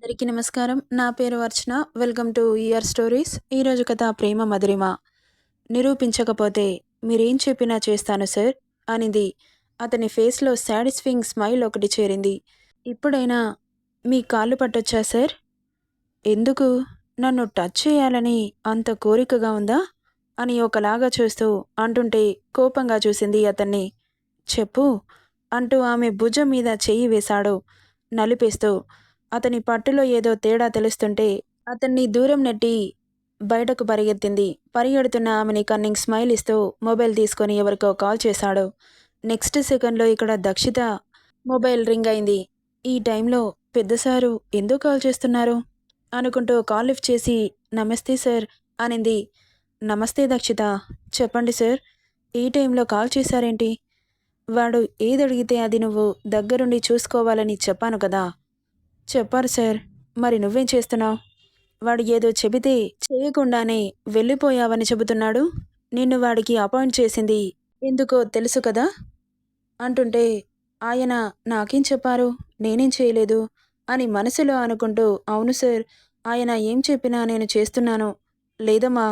అందరికీ నమస్కారం. నా పేరు Archana. Welcome to your stories. ఈరోజు కథ ప్రేమ మధురిమ. నిరూపించకపోతే మీరేం చెప్పినా చేస్తాను సార్ అనింది. అతని ఫేస్లో సాటిస్ఫైయింగ్ స్మైల్ ఒకటి చేరింది. ఇప్పుడైనా మీ కాళ్ళు పట్టొచ్చా సార్? ఎందుకు? నన్ను టచ్ చేయాలని అంత కోరికగా ఉందా? అని ఒకలాగా చూస్తూ అంటుంటే కోపంగా చూసింది అతన్ని. చెప్పు అంటూ ఆమె భుజం మీద చెయ్యి వేశాడు నలిపేస్తూ. అతని పట్టులో ఏదో తేడా తెలుస్తుంటే అతన్ని దూరం నెట్టి బయటకు పరిగెత్తింది. పరిగెడుతున్న ఆమెని కన్నింగ్ స్మైల్ ఇస్తూ మొబైల్ తీసుకొని ఎవరికో కాల్ చేశాడు. నెక్స్ట్ సెకండ్లో ఇక్కడ దక్షిత మొబైల్ రింగ్ అయింది. ఈ టైంలో పెద్ద సారు ఎందుకు కాల్ చేస్తున్నారు అనుకుంటూ కాల్ లిఫ్ట్ చేసి నమస్తే సార్ అనింది. నమస్తే దక్షిత. చెప్పండి సార్. ఈ టైంలో కాల్ చేశారేంటి? వాడు ఏదడిగితే అది నువ్వు దగ్గరుండి చూసుకోవాలని చెప్పాను కదా. చెప్పారు సార్. మరి నువ్వేం చేస్తున్నావు? వాడు ఏదో చెబితే చేయకుండానే వెళ్ళిపోయావని చెబుతున్నాడు. నిన్ను వాడికి అపాయింట్ చేసింది ఎందుకో తెలుసు కదా అంటుంటే ఆయన నాకేం చెప్పారు, నేనేం చేయలేదు అని మనసులో అనుకుంటూ అవును సార్, ఆయన ఏం చెప్పినా నేను చేస్తున్నాను. లేదమ్మా,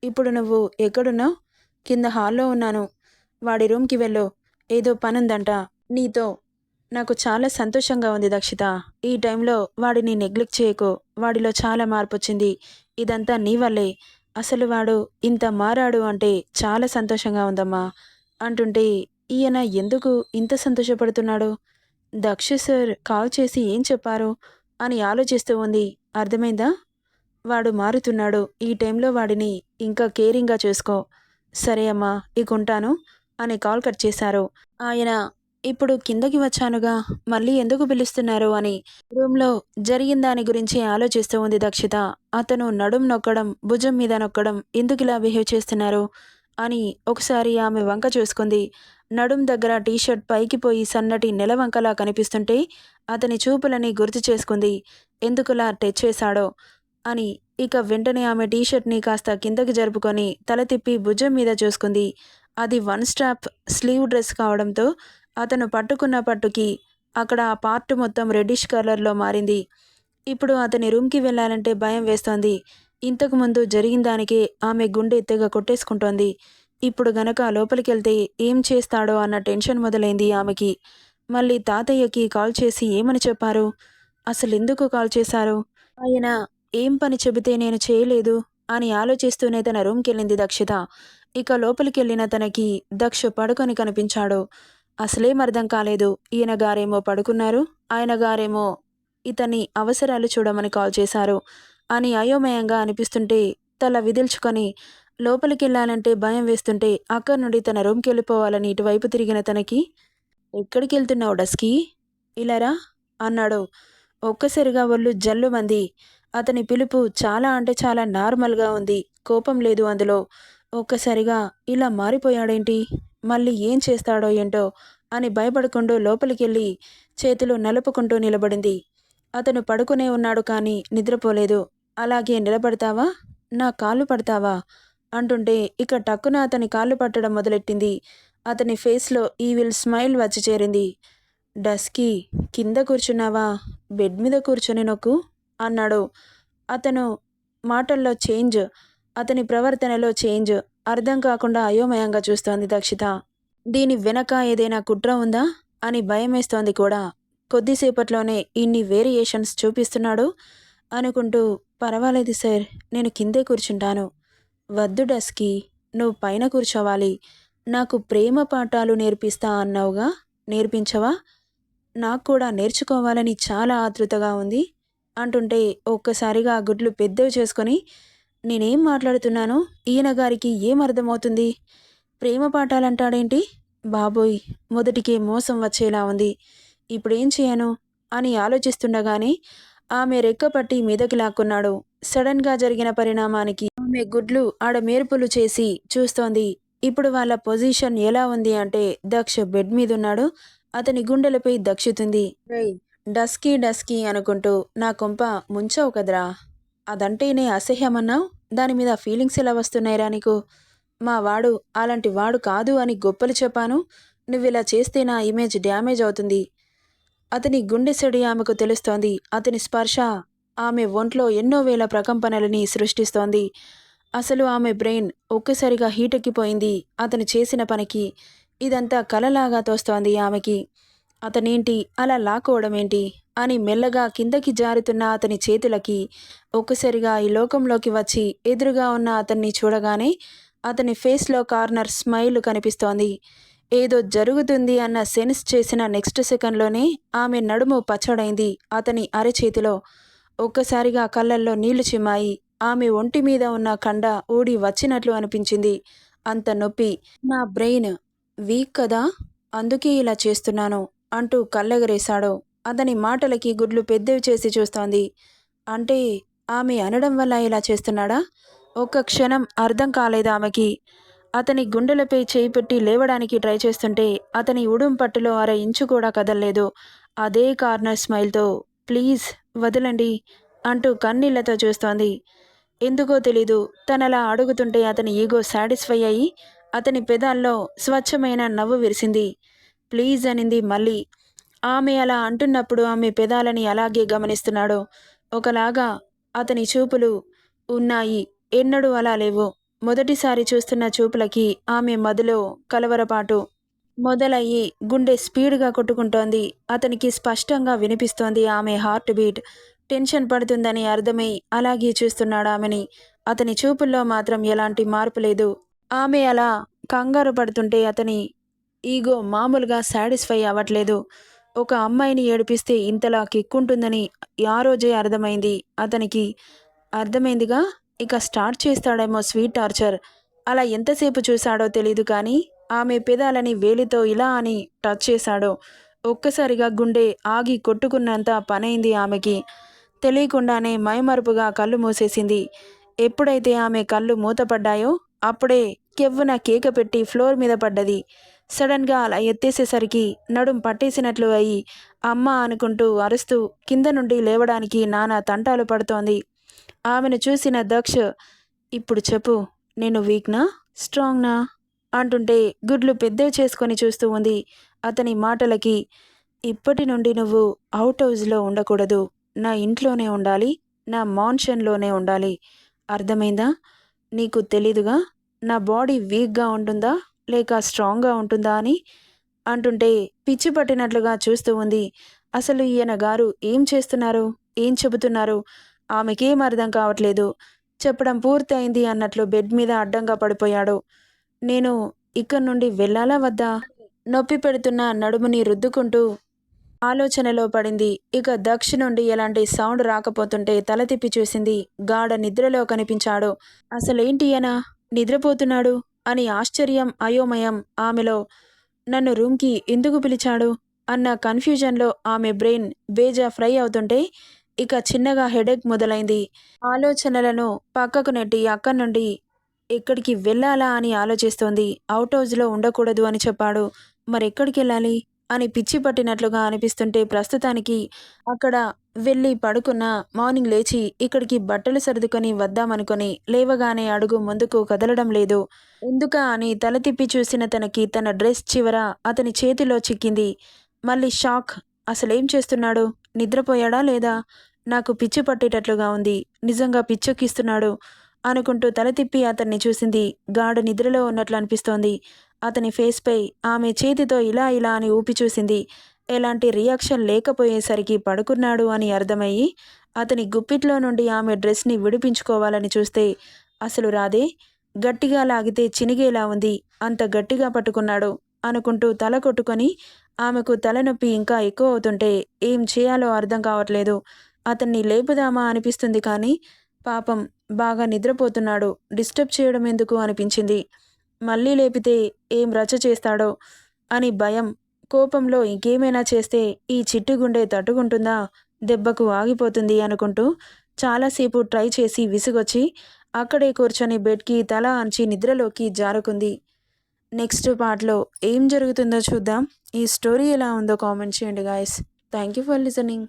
ఇప్పుడు నువ్వు ఎక్కడున్నావు? కింద హాల్లో ఉన్నాను. వాడి రూమ్కి వెళ్ళు, ఏదో పనుందంట నీతో. నాకు చాలా సంతోషంగా ఉంది దక్షిత. ఈ టైంలో వాడిని నెగ్లెక్ట్ చేయకు. వాడిలో చాలా మార్పు వచ్చింది. ఇదంతా నీ వల్లే. అసలు వాడు ఇంత మారాడు అంటే చాలా సంతోషంగా ఉందమ్మా అంటుంటే ఈయన ఎందుకు ఇంత సంతోషపడుతున్నాడు? దక్ష సార్ కాల్ చేసి ఏం చెప్పారు అని ఆలోచిస్తూ ఉంది. అర్థమైందా? వాడు మారుతున్నాడు. ఈ టైంలో వాడిని ఇంకా కేరింగ్గా చూసుకో. సరే అమ్మా, ఇక ఉంటాను అని కాల్ కట్ చేశారు. ఆయన ఇప్పుడు కిందకి వచ్చానుగా, మళ్ళీ ఎందుకు పిలుస్తున్నారు అని రూమ్లో జరిగిన దాని గురించి ఆలోచిస్తూ ఉంది దక్షిత. అతను నడుం నొక్కడం, భుజం మీద నొక్కడం ఎందుకు ఇలా బిహేవ్ చేస్తున్నారు అని ఒకసారి ఆమె వంక చూసుకుంది. నడుం దగ్గర టీషర్ట్ పైకి పోయి సన్నటి నెలవంకలా కనిపిస్తుంటే అతని చూపులని గుర్తు చేసుకుంది. ఎందుకులా టచ్ చేశాడో అని. ఇక వెంటనే ఆమె టీషర్ట్ని కాస్త కిందకి జరుపుకొని తల తిప్పి భుజం మీద చూసుకుంది. అది వన్ స్ట్రాప్ స్లీవ్ డ్రెస్ కావడంతో అతను పట్టుకున్న పట్టుకి అక్కడ ఆ పార్ట్ మొత్తం రెడ్డిష్ కలర్లో మారింది. ఇప్పుడు అతని రూమ్కి వెళ్ళాలంటే భయం వేస్తోంది. ఇంతకుముందు జరిగిన దానికే ఆమె గుండె తెగ కొట్టేసుకుంటోంది. ఇప్పుడు గనక లోపలికెళ్తే ఏం చేస్తాడో అన్న టెన్షన్ మొదలైంది ఆమెకి. మళ్ళీ తాతయ్యకి కాల్ చేసి ఏమని చెప్పారు? అసలెందుకు కాల్ చేశారు? ఆయన ఏం పని చెబితే నేను చేయలేదు అని ఆలోచిస్తూనే తన రూమ్కెళ్ళింది దక్షిత. ఇక లోపలికెళ్ళిన తనకి దక్ష పడుకొని కనిపించాడు. అసలేం అర్థం కాలేదు. ఈయన గారేమో పడుకున్నారు, ఆయన గారేమో ఇతని అవసరాలు చూడమని కాల్ చేశారు అని అయోమయంగా అనిపిస్తుంటే తల విదిల్చుకొని లోపలికెళ్ళాలంటే భయం వేస్తుంటే అక్కడి నుండి తన రూమ్కి వెళ్ళిపోవాలని ఇటువైపు తిరిగిన తనకి ఎక్కడికెళ్తున్నావు డస్కీ, ఇలారా అన్నాడు. ఒక్కసారిగా ఒళ్ళు జల్లుమంది. అతని పిలుపు చాలా అంటే చాలా నార్మల్గా ఉంది. కోపం లేదు అందులో. ఒక్కసారిగా ఇలా మారిపోయాడేంటి, మళ్ళీ ఏం చేస్తాడో ఏంటో అని భయపడుకుంటూ లోపలికెళ్ళి చేతులు నలుపుకుంటూ నిలబడింది. అతను పడుకునే ఉన్నాడు కానీ నిద్రపోలేదు. అలాగే నిలబడతావా, నా కాళ్ళు పడతావా అంటుంటే ఇక టక్కున అతని కాళ్ళు పట్టడం మొదలెట్టింది. అతని ఫేస్లో ఈవిల్ స్మైల్ వచ్చి చేరింది. డస్కీ, కింద కూర్చున్నావా, బెడ్ మీద కూర్చొని నొక్కు అన్నాడు. అతను మాటల్లో చేంజ్, అతని ప్రవర్తనలో చేంజ్ అర్థం కాకుండా అయోమయంగా చూస్తోంది దక్షిత. దీని వెనక ఏదైనా కుట్ర ఉందా అని భయమేస్తోంది కూడా. కొద్దిసేపట్లోనే ఇన్ని వేరియేషన్స్ చూపిస్తున్నాడు అనుకుంటూ పర్వాలేదు సార్, నేను కిందే కూర్చుంటాను. వద్దు డస్కీ, నువ్వు పైన కూర్చోవాలి. నాకు ప్రేమ పాఠాలు నేర్పిస్తా అన్నావుగా, నేర్పించవా? నాకు కూడా నేర్చుకోవాలని చాలా ఆతృతగా ఉంది అంటుంటే ఒక్కసారిగా గుడ్లు పెద్దవి చేసుకొని నేనేం మాట్లాడుతున్నానో ఈయన గారికి ఏం అర్థమవుతుంది? ప్రేమ పాఠాలంటాడేంటి? బాబోయ్, మొదటికే మోసం వచ్చేలా ఉంది. ఇప్పుడేం చేయను అని ఆలోచిస్తుండగానే ఆమె రెక్కపట్టి మీదకి లాక్కున్నాడు. సడన్గా జరిగిన పరిణామానికి ఆమె గుడ్లు ఆడమేర్పులు చేసి చూస్తోంది. ఇప్పుడు వాళ్ళ పొజిషన్ ఎలా ఉంది అంటే దక్ష బెడ్ మీదున్నాడు, అతని గుండెలపై దక్షితుంది. రేయ్ డస్కీ డస్కీ అనుకుంటూ నా కొంప ముంచావు కదరా, అదంటేనే అసహ్యమన్నావు, దాని మీద ఫీలింగ్స్ ఎలా వస్తున్నాయిరా నీకు? మా వాడు అలాంటి వాడు కాదు అని గొప్పలు చెప్పాను, నువ్విలా చేస్తే నా ఇమేజ్ డ్యామేజ్ అవుతుంది. అతని గుండె సెడి ఆమెకు తెలుస్తోంది. అతని స్పర్శ ఆమె ఒంట్లో ఎన్నో వేల ప్రకంపనలని సృష్టిస్తోంది. అసలు ఆమె బ్రెయిన్ ఒక్కసారిగా హీటెక్కిపోయింది అతను చేసిన పనికి. ఇదంతా కలలాగా తోస్తోంది ఆమెకి. అతనేంటి అలా లాక్కోవడమేంటి అని మెల్లగా కిందకి జారుతున్న అతని చేతులకి ఒక్కసారిగా ఈ లోకంలోకి వచ్చి ఎదురుగా ఉన్న అతన్ని చూడగానే అతని ఫేస్లో కార్నర్ స్మైల్ కనిపిస్తోంది. ఏదో జరుగుతుంది అన్న సెన్స్ చేసిన నెక్స్ట్ సెకండ్లోనే ఆమె నడుము పచ్చడైంది అతని అరచేతిలో. ఒక్కసారిగా కళ్ళల్లో నీళ్లు చిమ్మాయి. ఆమె ఒంటి మీద ఉన్న కండ ఊడి వచ్చినట్లు అనిపించింది. అంత నొప్పి. నా బ్రెయిన్ వీక్ కదా, అందుకే ఇలా చేస్తున్నాను అంటూ కళ్ళెగరేశాడు. అతని మాటలకి గుడ్లు పెద్దవి చేసి చూస్తోంది. అంటే ఆమె అనడం వల్ల ఇలా చేస్తున్నాడా? ఒక్క క్షణం అర్థం కాలేదు ఆమెకి. అతని గుండెలపై చేయి పెట్టి లేవడానికి ట్రై చేస్తుంటే అతని ఉడుం పట్టులో అర ఇంచు కూడా కదల్లేదు. అదే కార్నర్ స్మైల్తో ప్లీజ్ వదలండి అంటూ కన్నీళ్లతో చూస్తోంది. ఎందుకో తెలీదు, తనలా అడుగుతుంటే అతని ఈగో సాటిస్ఫై అయ్యి అతని పెదాల్లో స్వచ్ఛమైన నవ్వు విరిసింది. ప్లీజ్ అనింది మళ్ళీ. ఆమె అలా అంటున్నప్పుడు ఆమె పెదాలని అలాగే గమనిస్తున్నాడు. ఒకలాగా అతని చూపులు ఉన్నాయి, ఎన్నడూ అలా లేవు. మొదటిసారి చూస్తున్న చూపులకి ఆమె మదిలో కలవరపాటు మొదలయ్యి గుండె స్పీడ్గా కొట్టుకుంటోంది. అతనికి స్పష్టంగా వినిపిస్తోంది ఆమె హార్ట్ బీట్. టెన్షన్ పడుతుందని అర్థమై అలాగే చూస్తున్నాడు ఆమెని. అతని చూపుల్లో మాత్రం ఎలాంటి మార్పు లేదు. ఆమె అలా కంగారు పడుతుంటే అతని ఈగో మామూలుగా సాటిస్ఫై అవ్వట్లేదు. ఒక అమ్మాయిని ఏడిపిస్తే ఇంతలా కిక్కుంటుందని ఆ రోజే అర్థమైంది అతనికి. అర్థమైందిగా, ఇక స్టార్ట్ చేస్తాడేమో స్వీట్ టార్చర్. అలా ఎంతసేపు చూశాడో తెలీదు కానీ ఆమె పెదాలని వేలితో ఇలా అని టచ్ చేశాడు. ఒక్కసారిగా గుండె ఆగి కొట్టుకున్నంత పనైంది ఆమెకి. తెలియకుండానే మైమరుపుగా కళ్ళు మూసేసింది. ఎప్పుడైతే ఆమె కళ్ళు మూతపడ్డాయో అప్పుడే కెవ్వున కేక పెట్టి ఫ్లోర్ మీద పడ్డది. సడన్గా అలా ఎత్తేసేసరికి నడుం పట్టేసినట్లు అయి అమ్మ అనుకుంటూ అరుస్తూ కింద నుండి లేవడానికి నానా తంటాలు పడుతోంది. ఆమెను చూసిన దక్ష్, ఇప్పుడు చెప్పు, నేను వీక్నా స్ట్రాంగ్నా అంటుంటే గుడ్లు పెద్దవి చేసుకొని చూస్తూ ఉంది అతని మాటలకి. ఇప్పటి నుండి నువ్వు అవుట్ హౌస్లో ఉండకూడదు, నా ఇంట్లోనే ఉండాలి, నా మాన్షన్లోనే ఉండాలి. అర్థమైందా? నీకు తెలీదుగా నా బాడీ వీక్గా ఉంటుందా లేక స్ట్రాంగ్గా ఉంటుందా అని అంటుంటే పిచ్చి పట్టినట్లుగా చూస్తూ ఉంది. అసలు ఈయన గారు ఏం చేస్తున్నారు, ఏం చెబుతున్నారు? ఆమెకేం అర్థం కావట్లేదు. చెప్పడం పూర్తి అయింది అన్నట్లు బెడ్ మీద అడ్డంగా పడిపోయాడు. నేను ఇక్కడి నుండి వెళ్ళాలా వద్దా? నొప్పి పెడుతున్న నడుముని రుద్దుకుంటూ ఆలోచనలో పడింది. ఇక దక్ష నుండి ఎలాంటి సౌండ్ రాకపోతుంటే తల తిప్పి చూసింది. గాఢ నిద్రలో కనిపించాడు. అసలేంటి ఈయన నిద్రపోతున్నాడు అని ఆశ్చర్యం, అయోమయం ఆమెలో. నన్ను రూమ్కి ఎందుకు పిలిచాడు అన్న కన్ఫ్యూజన్లో ఆమె బ్రెయిన్ బేజా ఫ్రై అవుతుంటే ఇక చిన్నగా హెడేక్ మొదలైంది. ఆలోచనలను పక్కకు నెట్టి అక్కడి నుండి ఎక్కడికి వెళ్ళాలా అని ఆలోచిస్తోంది. అవుట్ హౌస్లో ఉండకూడదు అని చెప్పాడు, మరెక్కడికి వెళ్ళాలి అని పిచ్చి పట్టినట్లుగా అనిపిస్తుంటే ప్రస్తుతానికి అక్కడ వెళ్ళి పడుకున్న. మార్నింగ్ లేచి ఇక్కడికి బట్టలు సర్దుకొని వద్దామనుకొని లేవగానే అడుగు ముందుకు కదలడం లేదు. ఎందుకా అని తల తిప్పి చూసిన తనకి తన డ్రెస్ చివర అతని చేతిలో చిక్కింది. మళ్ళీ షాక్. అసలేం చేస్తున్నాడు? నిద్రపోయాడా లేదా? నాకు పిచ్చి పట్టేటట్లుగా ఉంది, నిజంగా పిచ్చెక్కిస్తున్నాడు అనుకుంటూ తల తిప్పి అతన్ని చూసింది. గాఢ నిద్రలో ఉన్నట్లు అనిపిస్తోంది. అతని ఫేస్పై ఆమె చేతితో ఇలా ఇలా అని ఊపి చూసింది. ఎలాంటి రియాక్షన్ లేకపోయేసరికి పడుకున్నాడు అని అర్థమయ్యి అతని గుప్పిట్లో నుండి ఆమె డ్రెస్ని విడిపించుకోవాలని చూస్తే అసలు రాదే. గట్టిగా లాగితే చినిగేలా ఉంది, అంత గట్టిగా పట్టుకున్నాడు అనుకుంటూ తల కొట్టుకొని ఆమెకు తలనొప్పి ఇంకా ఎక్కువ అవుతుంటే ఏం చేయాలో అర్థం కావట్లేదు. అతన్ని లేపుదామా అనిపిస్తుంది కానీ పాపం బాగా నిద్రపోతున్నాడు, డిస్టర్బ్ చేయడం ఎందుకు అనిపించింది. మళ్ళీ లేపితే ఏం రచ్చ చేస్తాడో అని భయం. కోపంలో ఇంకేమైనా చేస్తే ఈ చిట్టు గుండె తట్టుకుంటుందా, దెబ్బకు ఆగిపోతుంది అనుకుంటూ చాలాసేపు ట్రై చేసి విసుగొచ్చి అక్కడే కూర్చొని బెడ్కి తల అంచి నిద్రలోకి జారుకుంది. నెక్స్ట్ పార్ట్లో ఏం జరుగుతుందో చూద్దాం. ఈ స్టోరీ ఎలా ఉందో కామెంట్ చేయండి guys. Thank you for listening.